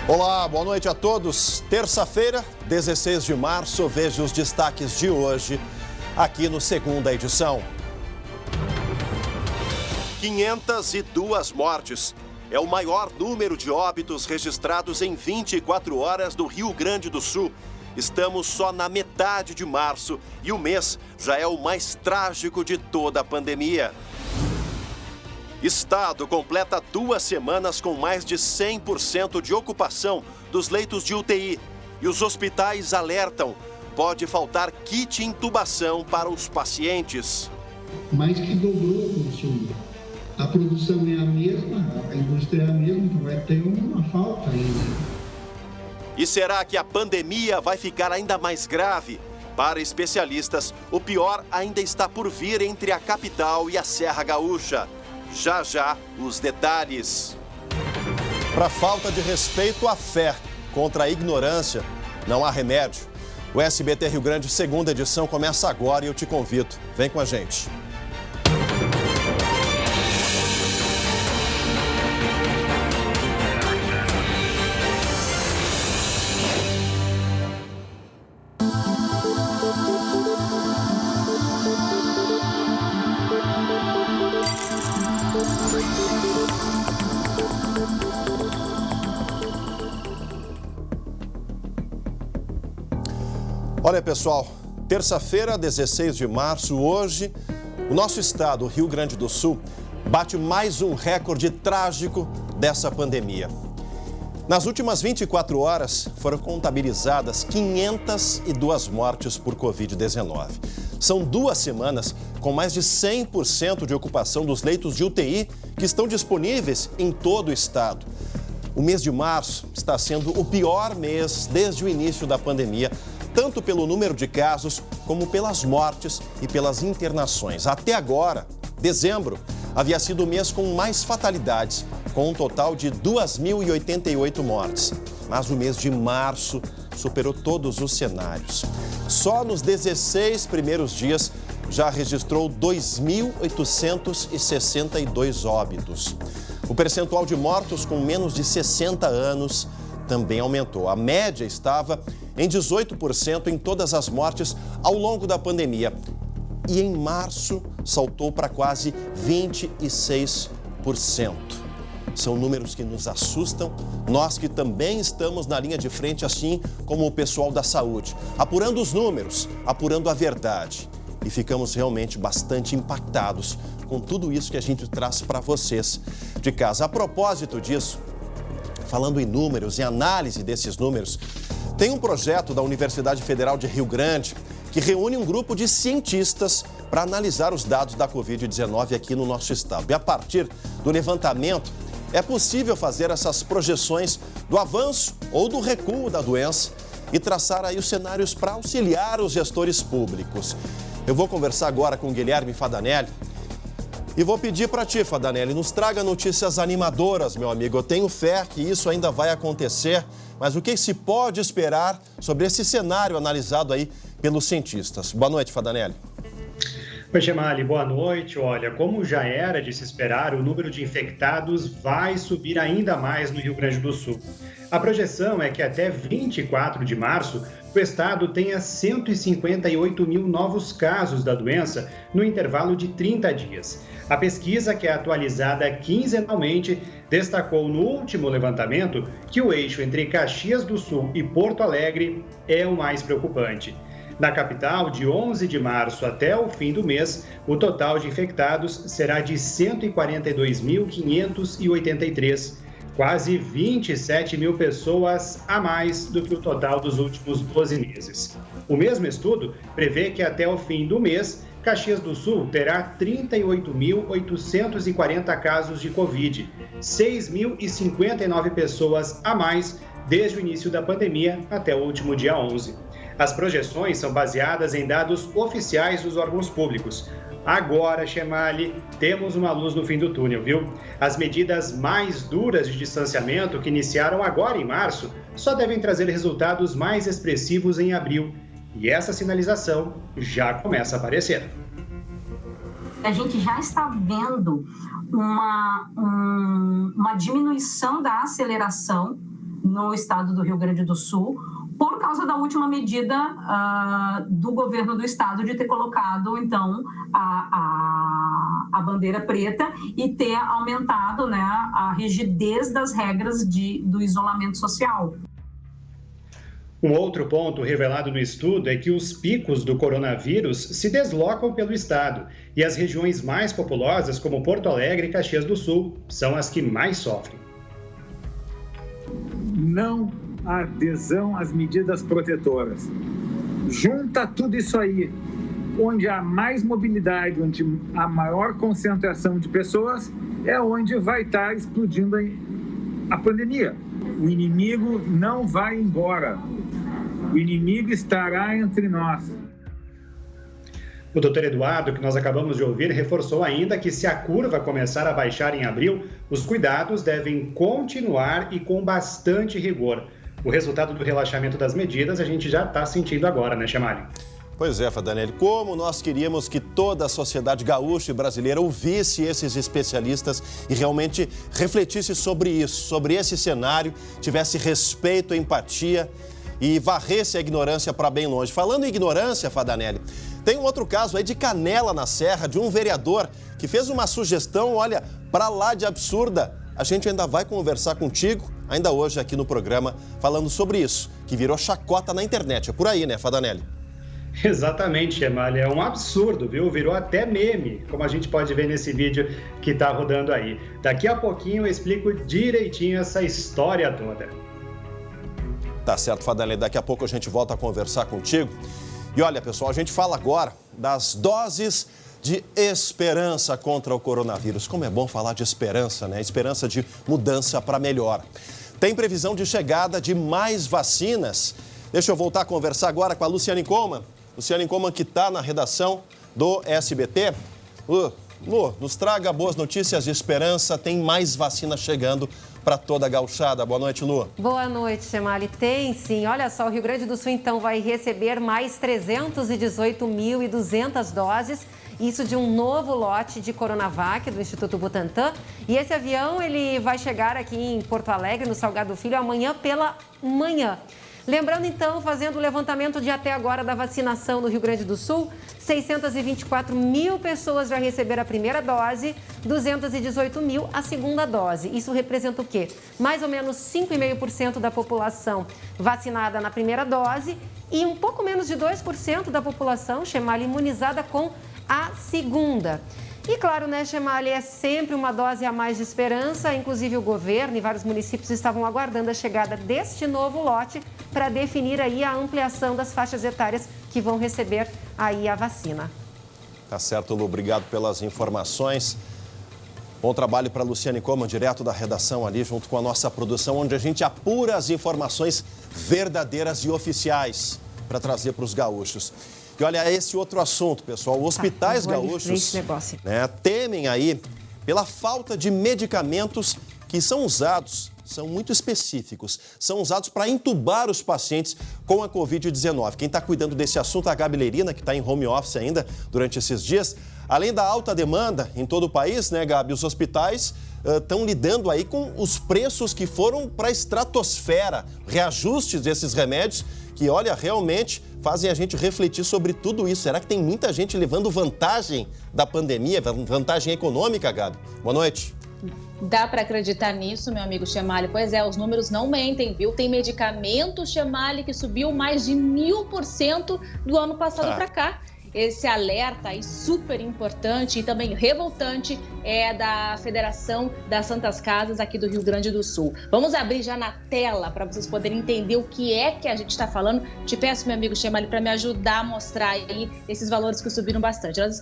Olá, boa noite a todos. Terça-feira, 16 de março, veja os destaques de hoje aqui no Segunda Edição. 502 mortes. É o maior número de óbitos registrados em 24 horas do Rio Grande do Sul. Estamos só na metade de março e o mês já é o mais trágico de toda a pandemia. Estado completa 2 semanas com mais de 100% de ocupação dos leitos de UTI. E os hospitais alertam, pode faltar kit intubação para os pacientes. Mais que dobrou o consumo. A produção é a mesma, a indústria é a mesma, então vai ter uma falta ainda. E será que a pandemia vai ficar ainda mais grave? Para especialistas, o pior ainda está por vir entre a capital e a Serra Gaúcha. Já já, os detalhes. Para falta de respeito à fé contra a ignorância, não há remédio. O SBT Rio Grande, Segunda Edição, começa agora e eu te convido. Vem com a gente. Olha, pessoal, terça-feira, 16 de março, hoje, o nosso estado, o Rio Grande do Sul, bate mais um recorde trágico dessa pandemia. Nas últimas 24 horas, foram contabilizadas 502 mortes por Covid-19. São 2 semanas com mais de 100% de ocupação dos leitos de UTI que estão disponíveis em todo o estado. O mês de março está sendo o pior mês desde o início da pandemia, tanto pelo número de casos, como pelas mortes e pelas internações. Até agora, dezembro, havia sido o mês com mais fatalidades, com um total de 2.088 mortes. Mas o mês de março superou todos os cenários. Só nos 16 primeiros dias já registrou 2.862 óbitos. O percentual de mortos com menos de 60 anos também aumentou. A média estava em 18% em todas as mortes ao longo da pandemia. E em março saltou para quase 26%. São números que nos assustam, nós que também estamos na linha de frente, assim como o pessoal da saúde, apurando os números, apurando a verdade. E ficamos realmente bastante impactados com tudo isso que a gente traz para vocês de casa. A propósito disso, falando em números, em análise desses números, tem um projeto da Universidade Federal de Rio Grande que reúne um grupo de cientistas para analisar os dados da Covid-19 aqui no nosso estado. E a partir do levantamento, é possível fazer essas projeções do avanço ou do recuo da doença e traçar aí os cenários para auxiliar os gestores públicos. Eu vou conversar agora com o Guilherme Fadanelli. E vou pedir para ti, Fadanelli, nos traga notícias animadoras, meu amigo. Eu tenho fé que isso ainda vai acontecer, mas o que se pode esperar sobre esse cenário analisado aí pelos cientistas? Boa noite, Fadanelli. Oi, Gemali, boa noite. Olha, como já era de se esperar, o número de infectados vai subir ainda mais no Rio Grande do Sul. A projeção é que até 24 de março, o estado tenha 158 mil novos casos da doença no intervalo de 30 dias. A pesquisa, que é atualizada quinzenalmente, destacou no último levantamento que o eixo entre Caxias do Sul e Porto Alegre é o mais preocupante. Na capital, de 11 de março até o fim do mês, o total de infectados será de 142.583, quase 27 mil pessoas a mais do que o total dos últimos 12 meses. O mesmo estudo prevê que até o fim do mês, Caxias do Sul terá 38.840 casos de Covid, 6.059 pessoas a mais desde o início da pandemia até o último dia 11. As projeções são baseadas em dados oficiais dos órgãos públicos. Agora, Chemali, temos uma luz no fim do túnel, viu? As medidas mais duras de distanciamento que iniciaram agora em março só devem trazer resultados mais expressivos em abril. E essa sinalização já começa a aparecer. A gente já está vendo uma diminuição da aceleração no estado do Rio Grande do Sul, por causa da última medida do governo do estado de ter colocado, então, a bandeira preta e ter aumentado, né, a rigidez das regras do isolamento social. Um outro ponto revelado no estudo é que os picos do coronavírus se deslocam pelo estado e as regiões mais populosas, como Porto Alegre e Caxias do Sul, são as que mais sofrem. Não há adesão às medidas protetoras. Junta tudo isso aí, onde há mais mobilidade, onde há maior concentração de pessoas, é onde vai estar explodindo a pandemia. O inimigo não vai embora. O inimigo estará entre nós. O doutor Eduardo, que nós acabamos de ouvir, reforçou ainda que se a curva começar a baixar em abril, os cuidados devem continuar e com bastante rigor. O resultado do relaxamento das medidas a gente já está sentindo agora, né, Chamali? Pois é, Fadanelli, como nós queríamos que toda a sociedade gaúcha e brasileira ouvisse esses especialistas e realmente refletisse sobre isso, sobre esse cenário, tivesse respeito, empatia e varresse a ignorância para bem longe. Falando em ignorância, Fadanelli, tem um outro caso aí de Canela na Serra, de um vereador que fez uma sugestão, olha, para lá de absurda. A gente ainda vai conversar contigo, ainda hoje aqui no programa, falando sobre isso, que virou chacota na internet. É por aí, né, Fadanelli? Exatamente, Chamali. É um absurdo, viu? Virou até meme, como a gente pode ver nesse vídeo que está rodando aí. Daqui a pouquinho eu explico direitinho essa história toda. Tá certo, Fadanelli. Daqui a pouco a gente volta a conversar contigo. E olha, pessoal, a gente fala agora das doses de esperança contra o coronavírus. Como é bom falar de esperança, né? Esperança de mudança para melhor. Tem previsão de chegada de mais vacinas. Deixa eu voltar a conversar agora com a Luciane Coman. Luciane Coman, que está na redação do SBT. Lu, nos traga boas notícias de esperança. Tem mais vacina chegando para toda a gauchada. Boa noite, Lu. Boa noite, Chamali. Tem sim. Olha só, o Rio Grande do Sul, então, vai receber mais 318.200 doses. Isso de um novo lote de Coronavac do Instituto Butantan. E esse avião, ele vai chegar aqui em Porto Alegre, no Salgado Filho, amanhã pela manhã. Lembrando, então, fazendo o levantamento de até agora da vacinação no Rio Grande do Sul, 624 mil pessoas já receberam a primeira dose, 218 mil a segunda dose. Isso representa o quê? Mais ou menos 5,5% da população vacinada na primeira dose e um pouco menos de 2% da população, Chamali, imunizada com a segunda. E claro, né, Chamali, é sempre uma dose a mais de esperança. Inclusive o governo e vários municípios estavam aguardando a chegada deste novo lote para definir aí a ampliação das faixas etárias que vão receber aí a vacina. Tá certo, Lu. Obrigado pelas informações. Bom trabalho para a Luciane Coman, direto da redação ali, junto com a nossa produção, onde a gente apura as informações verdadeiras e oficiais para trazer para os gaúchos. E olha, esse outro assunto, pessoal, hospitais gaúchos, né, temem aí pela falta de medicamentos que são usados, são muito específicos, são usados para entubar os pacientes com a Covid-19. Quem está cuidando desse assunto é a Gabi Lerina, que está em home office ainda durante esses dias. Além da alta demanda em todo o país, né, Gabi, os hospitais estão lidando aí com os preços que foram para a estratosfera, reajustes desses remédios que, olha, realmente fazem a gente refletir sobre tudo isso. Será que tem muita gente levando vantagem da pandemia, vantagem econômica, Gabi? Boa noite. Dá para acreditar nisso, meu amigo Chamali? Pois é, os números não mentem, viu? Tem medicamento, Chamali, que subiu mais de 1000% do ano passado para cá. Esse alerta aí super importante e também revoltante é da Federação das Santas Casas aqui do Rio Grande do Sul. Vamos abrir já na tela para vocês poderem entender o que é que a gente está falando. Te peço, meu amigo Chamali, para me ajudar a mostrar aí esses valores que subiram bastante. Nós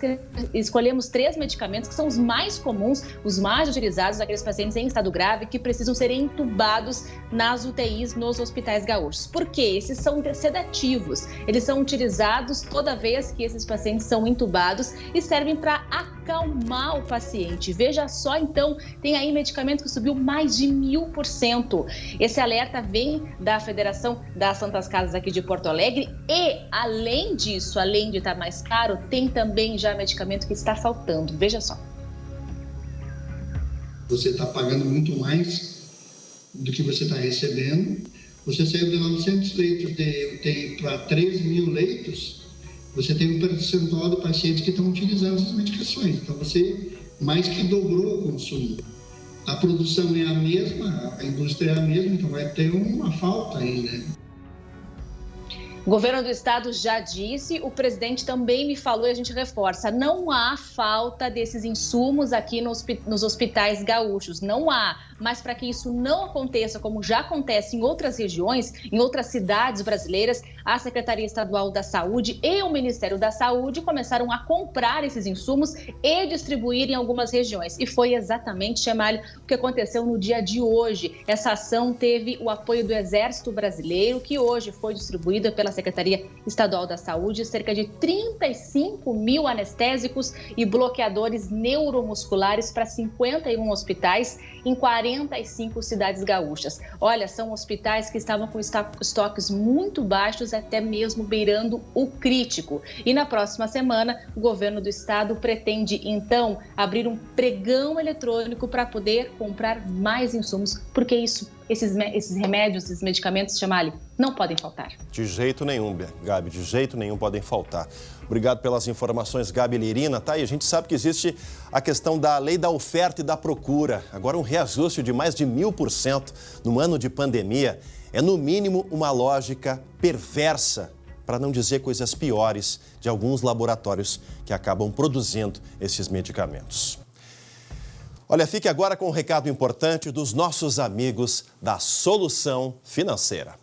escolhemos 3 medicamentos que são os mais comuns, os mais utilizados, aqueles pacientes em estado grave que precisam ser entubados nas UTIs nos hospitais gaúchos. Por quê? Esses são sedativos. Eles são utilizados toda vez que esses pacientes são entubados e servem para acalmar o paciente. Veja só, então, tem aí medicamento que subiu mais de 1000%. Esse alerta vem da Federação das Santas Casas aqui de Porto Alegre e, além disso, além de estar mais caro, tem também já medicamento que está faltando. Veja só. Você está pagando muito mais do que você está recebendo. Você saiu de 900 leitos de UTI para 3.000 leitos, você tem um percentual de pacientes que estão utilizando essas medicações. Então, você mais que dobrou o consumo. A produção é a mesma, a indústria é a mesma, então vai ter uma falta aí, né? O governo do estado já disse, o presidente também me falou e a gente reforça, não há falta desses insumos aqui nos hospitais gaúchos, não há. Mas para que isso não aconteça, como já acontece em outras regiões, em outras cidades brasileiras, a Secretaria Estadual da Saúde e o Ministério da Saúde começaram a comprar esses insumos e distribuir em algumas regiões. E foi exatamente, Chemalho, o que aconteceu no dia de hoje. Essa ação teve o apoio do Exército Brasileiro, que hoje foi distribuída pela Secretaria Estadual da Saúde, cerca de 35 mil anestésicos e bloqueadores neuromusculares para 51 hospitais em 45 cidades gaúchas. Olha, são hospitais que estavam com estoques muito baixos, até mesmo beirando o crítico. E na próxima semana, o governo do estado pretende, então, abrir um pregão eletrônico para poder comprar mais insumos, porque esses remédios, esses medicamentos, Chamali, não podem faltar. De jeito nenhum, Gabi, de jeito nenhum podem faltar. Obrigado pelas informações, Gabi Lirina. Tá, e a gente sabe que existe a questão da lei da oferta e da procura. Agora, um reajuste de mais de 1000% no ano de pandemia é, no mínimo, uma lógica perversa, para não dizer coisas piores, de alguns laboratórios que acabam produzindo esses medicamentos. Olha, fique agora com um recado importante dos nossos amigos da Solução Financeira.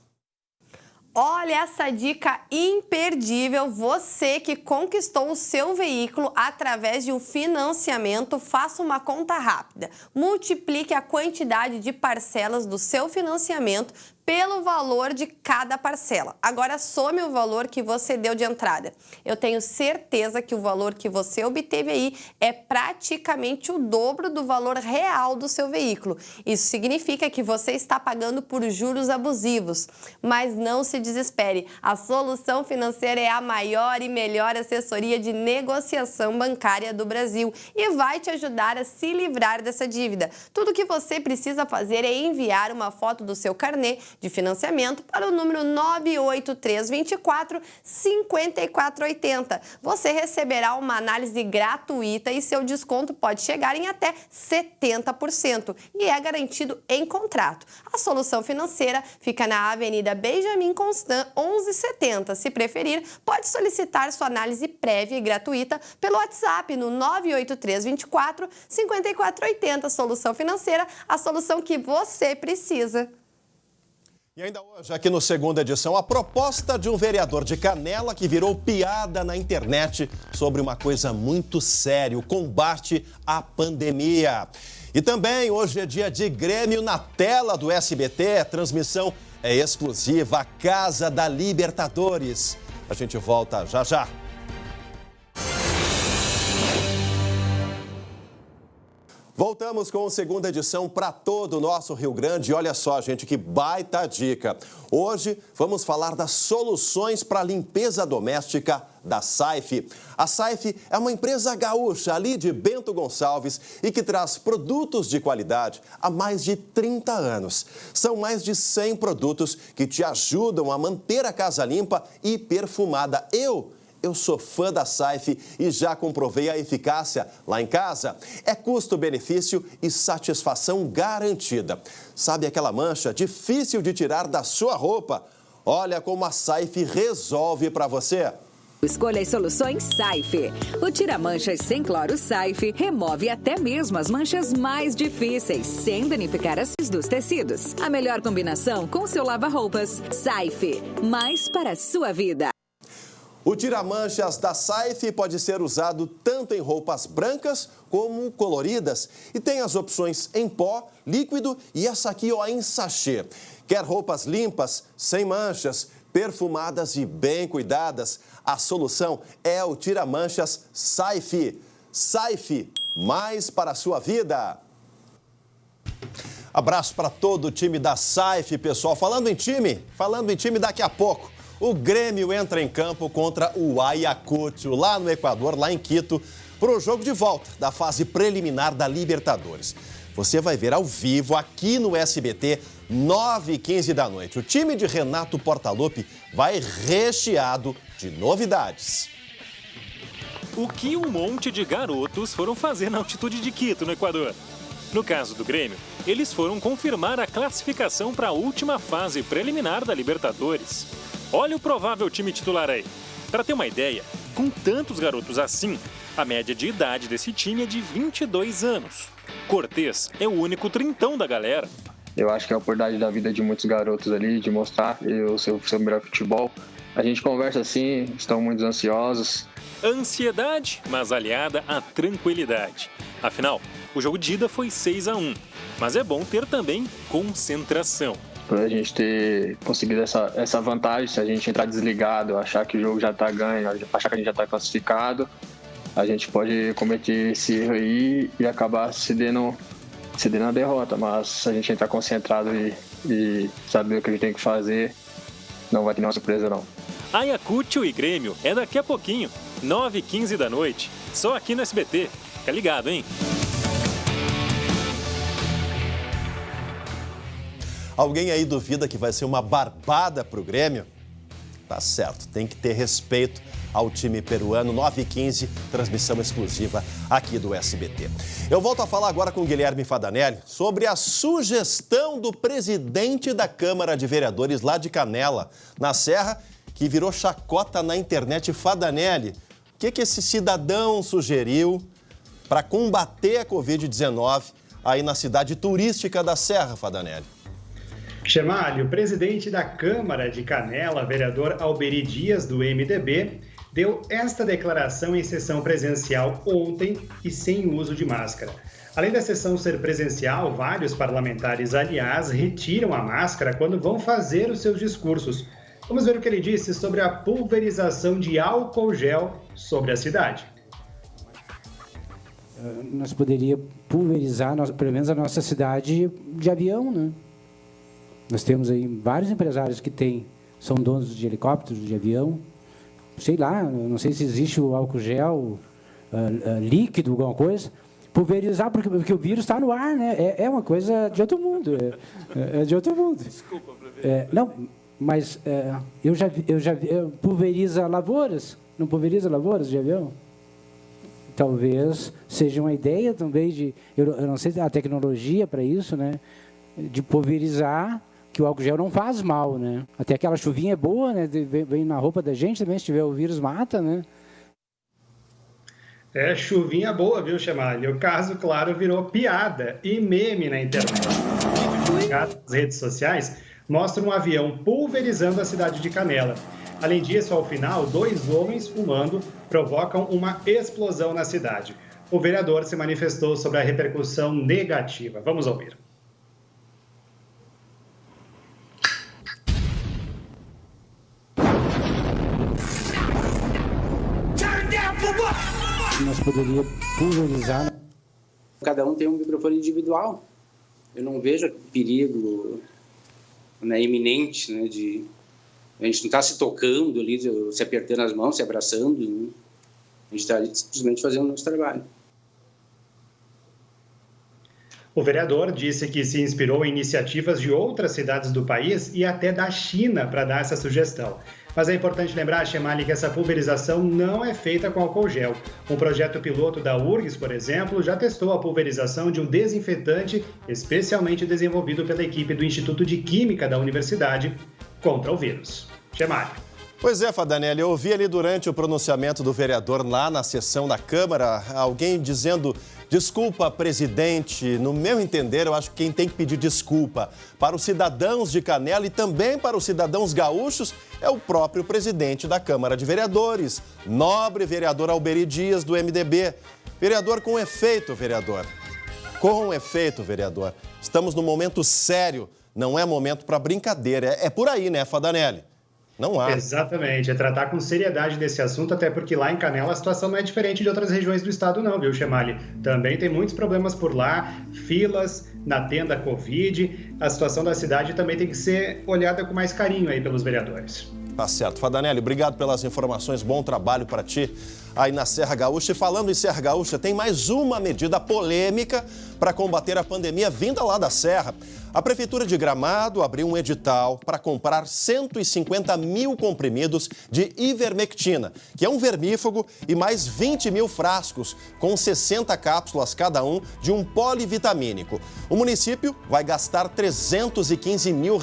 Olha essa dica imperdível, você que conquistou o seu veículo através de um financiamento, faça uma conta rápida. Multiplique a quantidade de parcelas do seu financiamento pelo valor de cada parcela. Agora some o valor que você deu de entrada. Eu tenho certeza que o valor que você obteve aí é praticamente o dobro do valor real do seu veículo. Isso significa que você está pagando por juros abusivos. Mas não se desespere, a Solução Financeira é a maior e melhor assessoria de negociação bancária do Brasil e vai te ajudar a se livrar dessa dívida. Tudo que você precisa fazer é enviar uma foto do seu carnê de financiamento para o número 98324-5480. Você receberá uma análise gratuita e seu desconto pode chegar em até 70% e é garantido em contrato. A Solução Financeira fica na Avenida Benjamin Constant, 1170. Se preferir, pode solicitar sua análise prévia e gratuita pelo WhatsApp no 98324-5480. Solução Financeira, a solução que você precisa. E ainda hoje, aqui no Segunda Edição, a proposta de um vereador de Canela que virou piada na internet sobre uma coisa muito séria, o combate à pandemia. E também hoje é dia de Grêmio na tela do SBT, a transmissão é exclusiva, a Casa da Libertadores. A gente volta já já. Voltamos com a Segunda Edição para todo o nosso Rio Grande. Olha só, gente, que baita dica. Hoje vamos falar das soluções para a limpeza doméstica da Saif. A Saif é uma empresa gaúcha ali de Bento Gonçalves e que traz produtos de qualidade há mais de 30 anos. São mais de 100 produtos que te ajudam a manter a casa limpa e perfumada. Eu sou fã da Saif e já comprovei a eficácia lá em casa. É custo-benefício e satisfação garantida. Sabe aquela mancha difícil de tirar da sua roupa? Olha como a Saif resolve para você. Escolha as soluções Saif. O tira-manchas sem cloro Saif remove até mesmo as manchas mais difíceis, sem danificar as dos tecidos. A melhor combinação com seu lava-roupas. Saif, mais para a sua vida. O tira-manchas da Saif pode ser usado tanto em roupas brancas como coloridas. E tem as opções em pó, líquido e essa aqui, ó, em sachê. Quer roupas limpas, sem manchas, perfumadas e bem cuidadas? A solução é o tira-manchas Saif. Saif, mais para a sua vida. Abraço para todo o time da Saif, pessoal. Falando em time, daqui a pouco. O Grêmio entra em campo contra o Ayacucho, lá no Equador, lá em Quito, para o jogo de volta da fase preliminar da Libertadores. você vai ver ao vivo aqui no SBT, 9h15 da noite. O time de Renato Portaluppi vai recheado de novidades. O que um monte de garotos foram fazer na altitude de Quito, no Equador? No caso do Grêmio, eles foram confirmar a classificação para a última fase preliminar da Libertadores. Olha o provável time titular aí. Para ter uma ideia, com tantos garotos assim, a média de idade desse time é de 22 anos. Cortez é o único trintão da galera. Eu acho que é a oportunidade da vida de muitos garotos ali, de mostrar o seu melhor futebol. A gente conversa assim, estão muito ansiosos. Ansiedade, mas aliada à tranquilidade. Afinal, o jogo de ida foi 6-1, mas é bom ter também concentração. Para a gente ter conseguido essa vantagem, se a gente entrar desligado, achar que o jogo já está ganho, achar que a gente já está classificado, a gente pode cometer esse erro aí e acabar cedendo a derrota. Mas se a gente entrar concentrado e saber o que a gente tem que fazer, não vai ter nenhuma surpresa não. Ayacucho e Grêmio é daqui a pouquinho, 9h15 da noite, só aqui no SBT. Fica ligado, hein? Alguém aí duvida que vai ser uma barbada pro Grêmio? Tá certo, tem que ter respeito ao time peruano. 9h15, transmissão exclusiva aqui do SBT. Eu volto a falar agora com o Guilherme Fadanelli sobre a sugestão do presidente da Câmara de Vereadores lá de Canela, na Serra, que virou chacota na internet. Fadanelli, o que esse cidadão sugeriu para combater a Covid-19 aí na cidade turística da Serra, Fadanelli? Chemalho, o presidente da Câmara de Canela, vereador Alberi Dias, do MDB, deu esta declaração em sessão presencial ontem e sem uso de máscara. Além da sessão ser presencial, vários parlamentares, aliás, retiram a máscara quando vão fazer os seus discursos. Vamos ver o que ele disse sobre a pulverização de álcool gel sobre a cidade. Nós poderíamos pulverizar, pelo menos a nossa cidade, de avião, né? Nós temos aí vários empresários que são donos de helicópteros, de avião. Sei lá, não sei se existe o álcool gel líquido, alguma coisa. Pulverizar, porque o vírus está no ar, né? É uma coisa de outro mundo. É de outro mundo. Desculpa, não, mas eu já pulveriza lavouras. Não pulveriza lavouras de avião? Talvez seja uma ideia também de... Eu não sei a tecnologia para isso, né? De pulverizar, que o álcool gel não faz mal, né? Até aquela chuvinha é boa, né? Vem na roupa da gente também, se tiver o vírus, mata, né? É, chuvinha boa, viu, Chamalho? O caso, claro, virou piada e meme na internet. As redes sociais mostram um avião pulverizando a cidade de Canela. Além disso, ao final, 2 homens fumando provocam uma explosão na cidade. O vereador se manifestou sobre a repercussão negativa. Vamos ouvir. Nós poderíamos pulverizar. Cada um tem um microfone individual. Eu não vejo perigo, né, iminente, né, de a gente não está se tocando ali, se apertando as mãos, se abraçando, né? A gente está ali simplesmente fazendo o nosso trabalho. O vereador disse que se inspirou em iniciativas de outras cidades do país e até da China para dar essa sugestão. Mas é importante lembrar, Chemali, que essa pulverização não é feita com álcool gel. Um projeto piloto da URGS, por exemplo, já testou a pulverização de um desinfetante especialmente desenvolvido pela equipe do Instituto de Química da Universidade contra o vírus. Chemali. Pois é, Fadanelli, eu ouvi ali durante o pronunciamento do vereador lá na sessão da Câmara, alguém dizendo: desculpa, presidente. No meu entender, eu acho que quem tem que pedir desculpa para os cidadãos de Canela e também para os cidadãos gaúchos é o próprio presidente da Câmara de Vereadores, nobre vereador Alberi Dias, do MDB. Vereador, com efeito, vereador. Com efeito, vereador. Estamos num momento sério, não é momento para brincadeira. É por aí, né, Fadanelli? Não há. Exatamente, é tratar com seriedade desse assunto, até porque lá em Canela a situação não é diferente de outras regiões do estado não, viu, Chemali? Também tem muitos problemas por lá, filas na tenda Covid, a situação da cidade também tem que ser olhada com mais carinho aí pelos vereadores. Tá certo. Fadanelli, obrigado pelas informações, bom trabalho para ti aí na Serra Gaúcha. E falando em Serra Gaúcha, tem mais uma medida polêmica para combater a pandemia vinda lá da Serra. A Prefeitura de Gramado abriu um edital para comprar 150 mil comprimidos de ivermectina, que é um vermífugo, e mais 20 mil frascos com 60 cápsulas cada um de um polivitamínico. O município vai gastar R$315 mil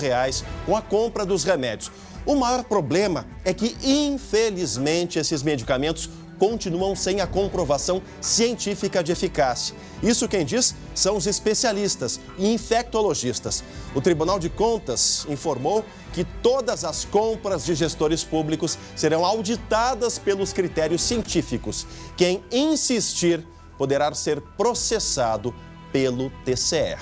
com a compra dos remédios. O maior problema é que, infelizmente, esses medicamentos continuam sem a comprovação científica de eficácia. Isso quem diz são os especialistas e infectologistas. O Tribunal de Contas informou que todas as compras de gestores públicos serão auditadas pelos critérios científicos. Quem insistir poderá ser processado pelo TCE.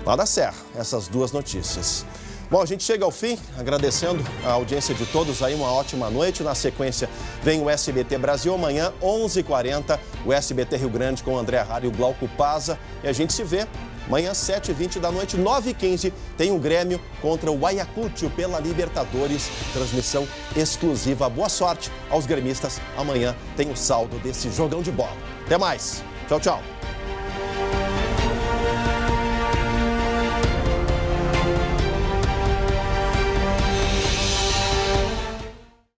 Lá da Serra, essas duas notícias. Bom, a gente chega ao fim, agradecendo a audiência de todos aí, uma ótima noite. Na sequência, vem o SBT Brasil, amanhã, 11h40, o SBT Rio Grande com o André Harry e o Glauco Paza. E a gente se vê amanhã, 7h20 da noite, 9h15, tem o Grêmio contra o Ayacucho pela Libertadores, transmissão exclusiva. Boa sorte aos gremistas, amanhã tem o saldo desse jogão de bola. Até mais, tchau, tchau.